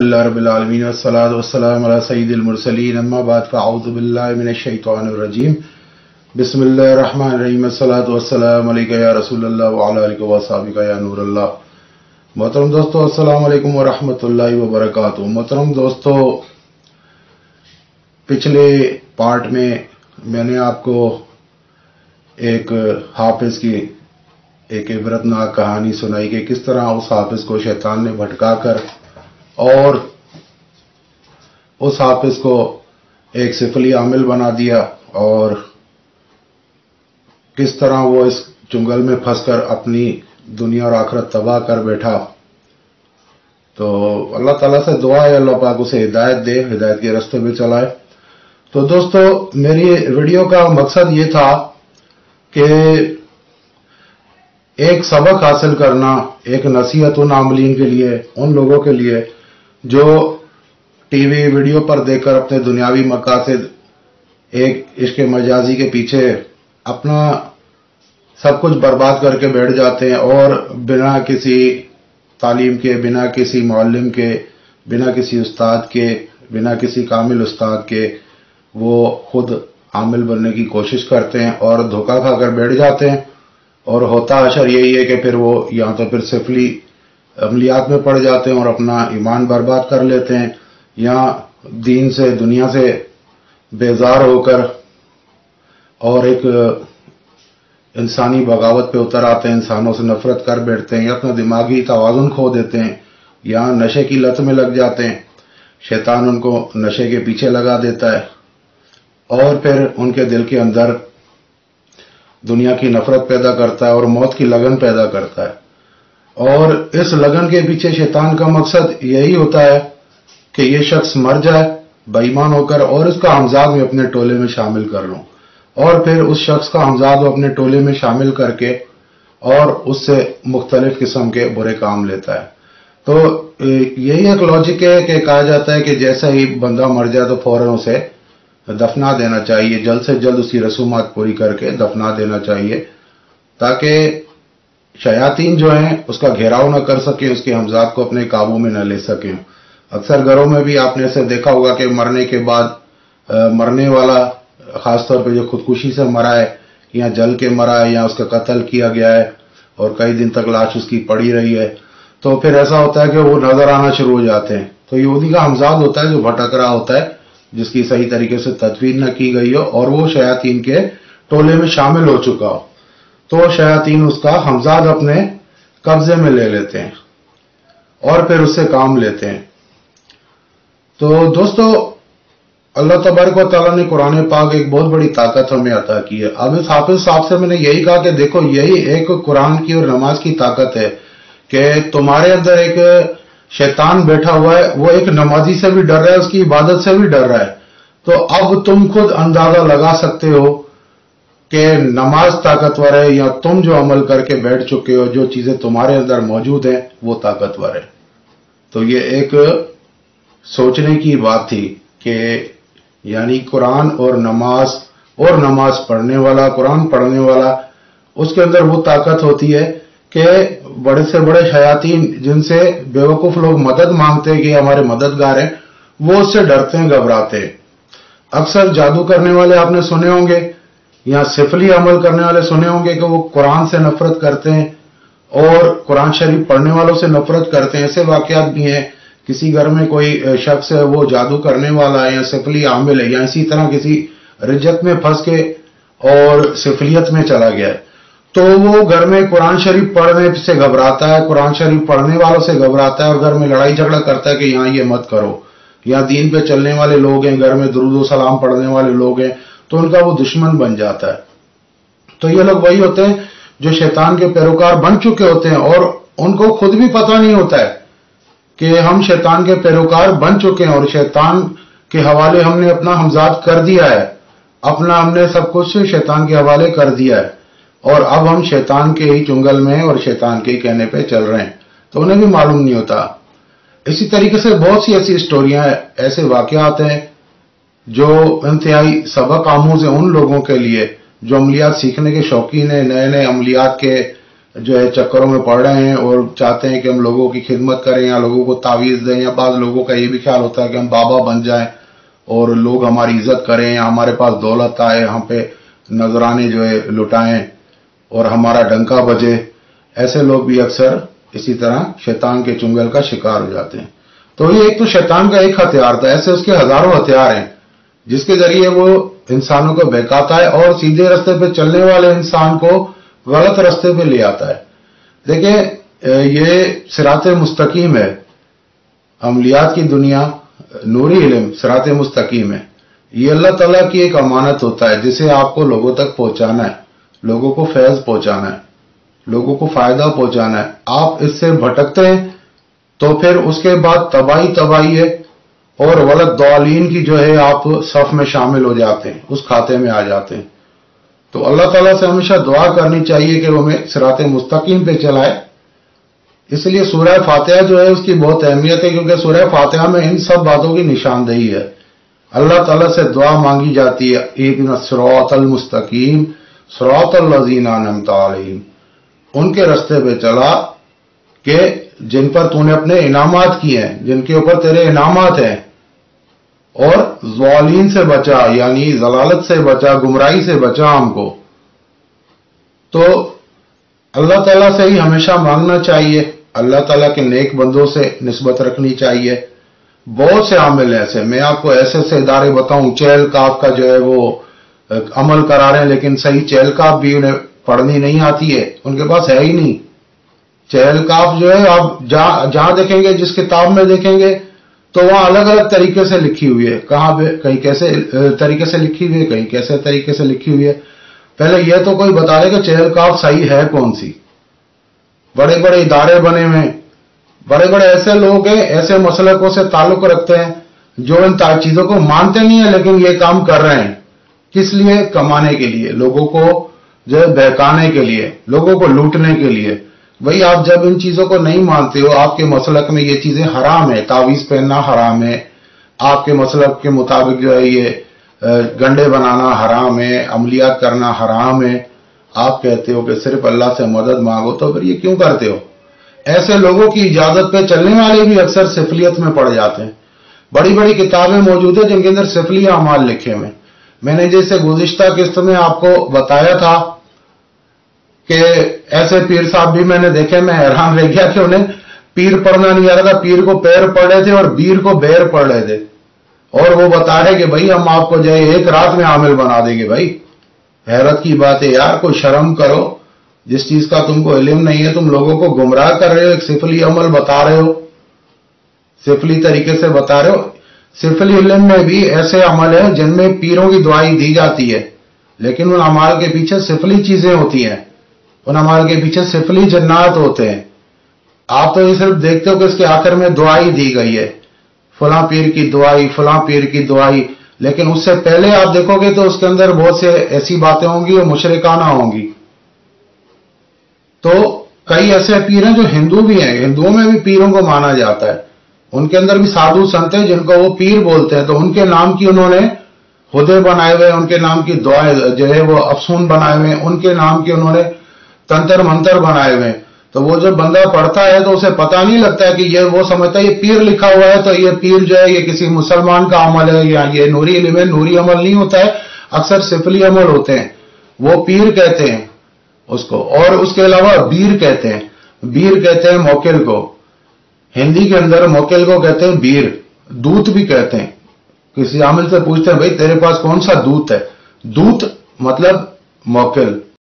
रब्बिल आलमीन वस्सलातु वस्सलामु अला सय्यिदिल मुरसलीन अम्मा बाद फ़अऊज़ु बिल्लाहि मिनश शैतानिर रजीम बिस्मिल्लाहिर रहमानिर रहीम अस्सलातु वस्सलामु अलैका या रसूलल्लाह व अला आलिका व अस्हाबिका या नूरल्लाह। मोहतरम दोस्तों, अस्सलामु अलैकुम व रहमतुल्लाहि व बरकातुहू। मोहतरम दोस्तों, पिछले पार्ट में मैंने आपको एक हाफिज की एक इबरतनाक कहानी सुनाई कि किस तरह उस हाफिज को शैतान ने भटका कर और उस हाफिज को एक सिफली आमिल बना दिया और किस तरह वो इस चुंगल में फंसकर अपनी दुनिया और आखिरत तबाह कर बैठा। तो अल्लाह ताला से दुआ है अल्लाह पाक उसे हिदायत दे, हिदायत के रास्ते पे चलाए। तो दोस्तों, मेरी वीडियो का मकसद ये था कि एक सबक हासिल करना, एक नसीहत उन आमलीन के लिए, उन लोगों के लिए जो टीवी वीडियो पर देखकर अपने दुनियावी मकासद एक इश्क मजाजी के पीछे अपना सब कुछ बर्बाद करके बैठ जाते हैं और बिना किसी तालीम के, बिना किसी मुअल्लिम के, बिना किसी उस्ताद के, बिना किसी कामिल उस्ताद के वो खुद आमिल बनने की कोशिश करते हैं और धोखा खाकर बैठ जाते हैं। और होता अशर यही है कि फिर वो या तो फिर सिफली अमलियात में पड़ जाते हैं और अपना ईमान बर्बाद कर लेते हैं, या दीन से, दुनिया से बेजार होकर और एक इंसानी बगावत पे उतर आते हैं, इंसानों से नफरत कर बैठते हैं, या अपना दिमागी तवाज़ुन खो देते हैं, या नशे की लत में लग जाते हैं। शैतान उनको नशे के पीछे लगा देता है और फिर उनके दिल के अंदर दुनिया की नफरत पैदा करता है और मौत की लगन पैदा करता है। और इस लगन के पीछे शैतान का मकसद यही होता है कि ये शख्स मर जाए बेईमान होकर और उसका हमजाद में अपने टोले में शामिल कर लूं, और फिर उस शख्स का हमजाद अपने टोले में शामिल करके और उससे मुख्तलिफ किस्म के बुरे काम लेता है। तो यही एक लॉजिक है कि कहा जाता है कि जैसा ही बंदा मर जाए तो फौरन उसे दफना देना चाहिए, जल्द से जल्द उसकी रसूमात पूरी करके दफना देना चाहिए, ताकि शयातीन जो हैं उसका घेराव न कर सके, उसके हमजाद को अपने काबू में न ले सकें। अक्सर घरों में भी आपने ऐसे देखा होगा कि मरने के बाद मरने वाला खासतौर पे जो खुदकुशी से मरा है या जल के मरा है या उसका कत्ल किया गया है और कई दिन तक लाश उसकी पड़ी रही है, तो फिर ऐसा होता है कि वो नजर आना शुरू हो जाते हैं। तो यहूदी का हमजाद होता है जो भटक रहा होता है, जिसकी सही तरीके से तदफीन न की गई हो और वो शयातीन के टोले में शामिल हो चुका हो, तो शयातीन उसका हमजाद अपने कब्जे में ले लेते हैं और फिर उससे काम लेते हैं। तो दोस्तों, अल्लाह तबारक व तआला ने कुरान पाक एक बहुत बड़ी ताकत हमें अता की है। अब इस हाफिज साहब से मैंने यही कहा कि देखो, यही एक कुरान की और नमाज की ताकत है कि तुम्हारे अंदर एक शैतान बैठा हुआ है, वो एक नमाजी से भी डर रहा है, उसकी इबादत से भी डर रहा है। तो अब तुम खुद अंदाजा लगा सकते हो कि नमाज ताकतवर है या तुम जो अमल करके बैठ चुके हो, जो चीजें तुम्हारे अंदर मौजूद हैं वो ताकतवर है। तो ये एक सोचने की बात थी कि यानी कुरान और नमाज पढ़ने वाला, कुरान पढ़ने वाला, उसके अंदर वो ताकत होती है कि बड़े से बड़े शयातीन जिनसे बेवकूफ लोग मदद मांगते हैं कि हमारे मददगार हैं, वो उससे डरते हैं, घबराते हैं। अक्सर जादू करने वाले आपने सुने होंगे या सिफली अमल करने वाले सुने होंगे कि वो कुरान से नफरत करते हैं और कुरान शरीफ पढ़ने वालों से नफरत करते हैं। ऐसे वाकयात भी हैं, किसी घर में कोई शख्स है, वो जादू करने वाला है या सिफली आमिल है या इसी तरह किसी रिज्जत में फंस के और सिफलियत में चला गया है, तो वो घर में कुरान शरीफ पढ़ने से घबराता है, कुरान शरीफ पढ़ने वालों से घबराता है और घर में लड़ाई झगड़ा करता है कि यहाँ ये मत करो। या दीन पे चलने वाले लोग हैं, घर में दुरूद सलाम पढ़ने वाले लोग हैं, तो उनका वो दुश्मन बन जाता है। तो ये लोग वही होते हैं जो शैतान के पैरोकार बन चुके होते हैं और उनको खुद भी पता नहीं होता है कि हम शैतान के पैरोकार बन चुके हैं और शैतान के हवाले हमने अपना हमजाद कर दिया है, हमने सब कुछ शैतान के हवाले कर दिया है और अब हम शैतान के ही चुंगल में और शैतान के ही कहने पे चल रहे हैं, तो उन्हें भी मालूम नहीं होता। इसी तरीके से बहुत सी ऐसी स्टोरियां हैं, ऐसे वाकयात हैं जो इंतहाई सबक आमूज है उन लोगों के लिए जो अमलियात सीखने के शौकीन है, नए नए अमलियात के जो है चक्करों में पड़ रहे हैं और चाहते हैं कि हम लोगों की खिदमत करें या लोगों को तावीज़ दें, या बाद लोगों का ये भी ख्याल होता है कि हम बाबा बन जाएं और लोग हमारी इज्जत करें या हमारे पास दौलत आए, हम पे नजराने जो है लुटाएं और हमारा डंका बजे। ऐसे लोग भी अक्सर इसी तरह शैतान के चुंगल का शिकार हो जाते हैं। तो ये एक तो शैतान का एक हथियार था, ऐसे उसके हजारों हथियार हैं जिसके जरिए वो इंसानों को बहकाता है और सीधे रास्ते पे चलने वाले इंसान को गलत रास्ते पे ले आता है। देखिए ये सिराते मुस्तकीम है, अमलियात की दुनिया, नूरी इल्म सिराते मुस्तकीम है। ये अल्लाह ताला की एक अमानत होता है जिसे आपको लोगों तक पहुंचाना है, लोगों को फैज पहुंचाना है, लोगों को फायदा पहुंचाना है। आप इससे भटकते हैं तो फिर उसके बाद तबाही है और वलद दौलीन की जो है आप सफ में शामिल हो जाते हैं, उस खाते में आ जाते हैं। तो अल्लाह ताला से हमेशा दुआ करनी चाहिए कि वो हमें सिराते मुस्तकीम पे चलाए। इसलिए सूरह फातिहा जो है उसकी बहुत अहमियत है, क्योंकि सूरह फातिहा में इन सब बातों की निशानदेही है। अल्लाह ताला से दुआ मांगी जाती है, इहदिनस सिरातल मुस्तकीम सिरातल लज़ीना अनअमता अलैहिम, उनके रास्ते पे चला कि जिन पर तूने अपने इनामात किए हैं, जिनके ऊपर तेरे इनामात हैं, और ज़ालिमीन से बचा, यानी जलालत से बचा, गुमराही से बचा हमको। तो अल्लाह ताला से ही हमेशा मांगना चाहिए, अल्लाह ताला के नेक बंदों से निस्बत रखनी चाहिए। बहुत से आमिल ऐसे, मैं आपको ऐसे इदारे बताऊं, चहल काफ का जो है वो अमल करा रहे हैं, लेकिन सही चहल काफ भी उन्हें पढ़नी नहीं आती है, उनके पास है ही नहीं। चहल काफ जो है आप जहां देखेंगे, जिस किताब में देखेंगे, तो वहां अलग अलग तरीके से लिखी हुई है, कहां पे कहीं कैसे तरीके से लिखी हुई है, कहीं कैसे तरीके से लिखी हुई है। पहले यह तो कोई बता दे कि चहल काफ सही है कौन सी। बड़े बड़े इदारे बने हुए, बड़े बड़े ऐसे लोग हैं, ऐसे मसलकों से ताल्लुक रखते हैं जो इन चीजों को मानते नहीं है, लेकिन ये काम कर रहे हैं। किस लिए? कमाने के लिए, लोगों को जो है बहकाने के लिए, लोगों को लूटने के लिए। भाई आप जब इन चीजों को नहीं मानते हो, आपके मसलक में ये चीजें हराम है, तावीज पहनना हराम है, आपके मसलक के मुताबिक जो है ये गंडे बनाना हराम है, अमलियात करना हराम है, आप कहते हो कि सिर्फ अल्लाह से मदद मांगो, तो फिर ये क्यों करते हो? ऐसे लोगों की इजाजत पे चलने वाले भी अक्सर सिफलियत में पड़ जाते हैं। बड़ी बड़ी किताबें मौजूद है जिनके अंदर सिफली अमाल लिखे हुए। मैंने जैसे गुज़िश्ता किस्त में आपको बताया था कि ऐसे पीर साहब भी मैंने देखे, मैं हैरान रह गया कि उन्हें पीर पढ़ना नहीं आ रहा था, पीर को पैर पढ़ रहे थे और बीर को बैर पढ़ रहे थे, और वो बता रहे कि भाई हम आपको जो है एक रात में आमिल बना देंगे। भाई हैरत की बात है यार, कोई शर्म करो। जिस चीज का तुमको इल्म नहीं है, तुम लोगों को गुमराह कर रहे हो, एक सिफली अमल बता रहे हो, सिफली तरीके से बता रहे हो। सिफली इल्म में भी ऐसे अमल है जिनमें पीरों की दुआई दी जाती है, लेकिन उन अमाल के पीछे सिफली चीजें होती हैं, उन अमाल के पीछे सिफली जन्नात होते हैं। आप तो ये सिर्फ देखते हो कि इसके आखिर में दुआई दी गई है, फलां पीर की दुआई, फलां पीर की दुआई, लेकिन उससे पहले आप देखोगे तो उसके अंदर बहुत से ऐसी बातें होंगी और मुशरिकाना होंगी। तो कई ऐसे पीर हैं जो हिंदू भी हैं, हिंदुओं में भी पीरों को माना जाता है, उनके अंदर भी साधु संत हैं जिनको वो पीर बोलते हैं। तो उनके नाम की उन्होंने हुदे बनाए हुए, उनके नाम की दुआ जो है वो अफसून बनाए हुए, उनके नाम के उन्होंने तंत्र मंत्र बनाए हुए। तो वो जब बंदा पढ़ता है तो उसे पता नहीं लगता है कि ये, वो समझता है ये पीर लिखा हुआ है तो ये पीर जो है ये किसी मुसलमान का अमल है, या ये नूरी इल्म है। नूरी अमल नहीं होता है, अक्सर सिफली अमल होते हैं, वो पीर कहते हैं उसको। और उसके अलावा बीर कहते हैं, बीर कहते हैं मोकिल को, हिंदी के अंदर मोकिल को कहते हैं बीर। दूत भी कहते हैं, किसी आमिल से पूछते हैं भाई तेरे पास कौन सा दूत है, दूत मतलब मोकिल।